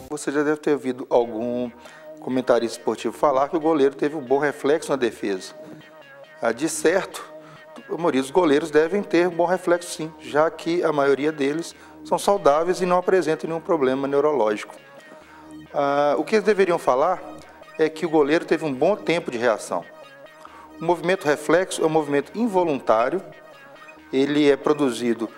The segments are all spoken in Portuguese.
Você já deve ter ouvido algum comentarista esportivo falar que o goleiro teve um bom reflexo na defesa. De certo, a maioria dos goleiros devem ter um bom reflexo sim, já que a maioria deles são saudáveis e não apresentam nenhum problema neurológico. O que eles deveriam falar é que o goleiro teve um bom tempo de reação. O movimento reflexo é um movimento involuntário, ele é produzido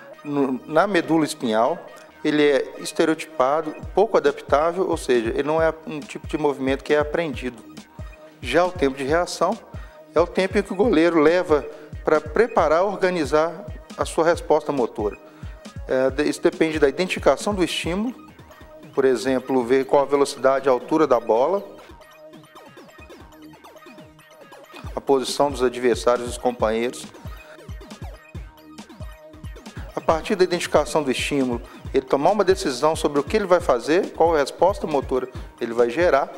na medula espinhal, ele é estereotipado, pouco adaptável, ou seja, ele não é um tipo de movimento que é aprendido. Já o tempo de reação é o tempo em que o goleiro leva para preparar, organizar a sua resposta motora. Isso depende da identificação do estímulo, por exemplo, ver qual a velocidade e a altura da bola, a posição dos adversários e dos companheiros. A partir da identificação do estímulo, ele tomar uma decisão sobre o que ele vai fazer, qual a resposta motora ele vai gerar,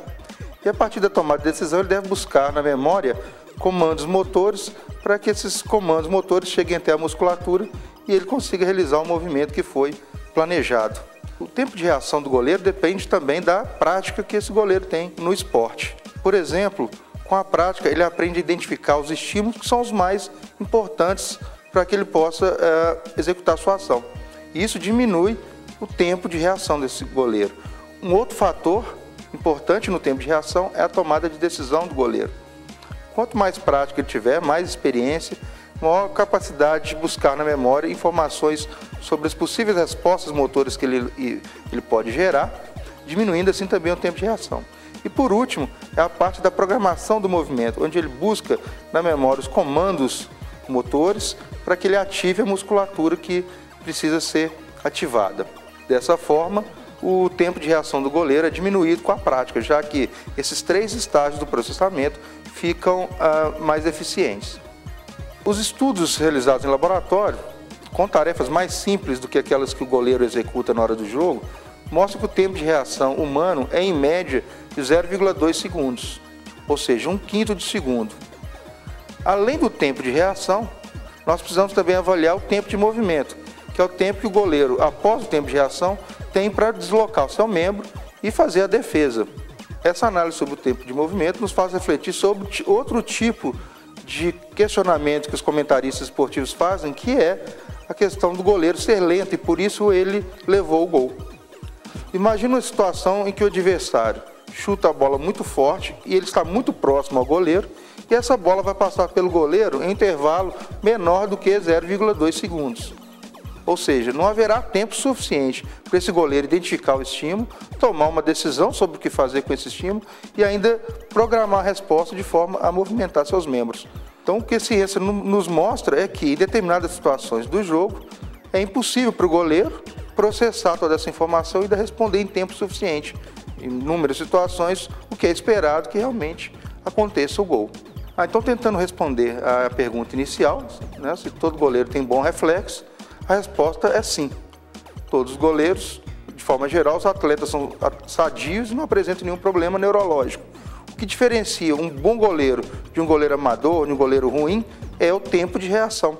e a partir da tomada de decisão ele deve buscar na memória comandos motores para que esses comandos motores cheguem até a musculatura e ele consiga realizar o movimento que foi planejado. O tempo de reação do goleiro depende também da prática que esse goleiro tem no esporte. Por exemplo, com a prática ele aprende a identificar os estímulos que são os mais importantes para que ele possa executar a sua ação. Isso diminui o tempo de reação desse goleiro. Um outro fator importante no tempo de reação é a tomada de decisão do goleiro. Quanto mais prática ele tiver, mais experiência, maior capacidade de buscar na memória informações sobre as possíveis respostas motoras que ele pode gerar, diminuindo assim também o tempo de reação. E por último, é a parte da programação do movimento, onde ele busca na memória os comandos motores para que ele ative a musculatura que precisa ser ativada. Dessa forma, o tempo de reação do goleiro é diminuído com a prática, já que esses 3 estágios do processamento ficam mais eficientes. Os estudos realizados em laboratório, com tarefas mais simples do que aquelas que o goleiro executa na hora do jogo, mostram que o tempo de reação humano é em média de 0,2 segundos, ou seja, 1/5 de segundo. Além do tempo de reação, nós precisamos também avaliar o tempo de movimento, que é o tempo que o goleiro, após o tempo de reação, tem para deslocar o seu membro e fazer a defesa. Essa análise sobre o tempo de movimento nos faz refletir sobre outro tipo de questionamento que os comentaristas esportivos fazem, que é a questão do goleiro ser lento e por isso ele levou o gol. Imagina uma situação em que o adversário chuta a bola muito forte e ele está muito próximo ao goleiro e essa bola vai passar pelo goleiro em intervalo menor do que 0,2 segundos. Ou seja, não haverá tempo suficiente para esse goleiro identificar o estímulo, tomar uma decisão sobre o que fazer com esse estímulo e ainda programar a resposta de forma a movimentar seus membros. Então, o que a ciência nos mostra é que, em determinadas situações do jogo, é impossível para o goleiro processar toda essa informação e ainda responder em tempo suficiente. Em inúmeras situações, o que é esperado que realmente aconteça o gol. Então, tentando responder à pergunta inicial, né, se todo goleiro tem bom reflexo, a resposta é sim. Todos os goleiros, de forma geral, os atletas são sadios e não apresentam nenhum problema neurológico. O que diferencia um bom goleiro de um goleiro amador, de um goleiro ruim, é o tempo de reação.